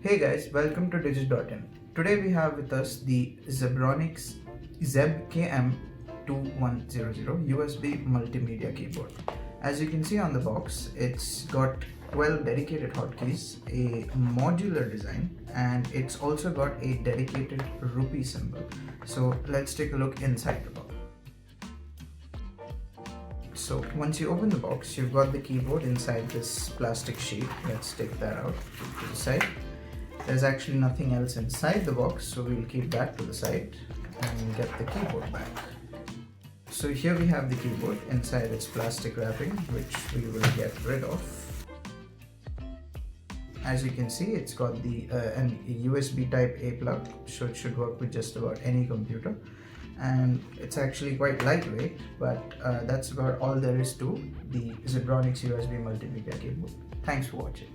Hey guys, welcome to Digit.in. Today we have with us the Zebronics ZEB-KM2100 USB Multimedia keyboard. As you can see on the box, it's got 12 dedicated hotkeys, a modular design, and it's also got a dedicated rupee symbol. So let's take a look inside the box. So once you open the box, you've got the keyboard inside this plastic sheet. Let's take that out to the side. There's actually nothing else inside the box, so we'll keep that to the side and get the keyboard back. So here we have the keyboard inside its plastic wrapping, which we will get rid of. As you can see, it's got the an USB type A plug, so it should work with just about any computer. And it's actually quite lightweight, but that's about all there is to the Zebronics USB Multimedia keyboard. Thanks for watching.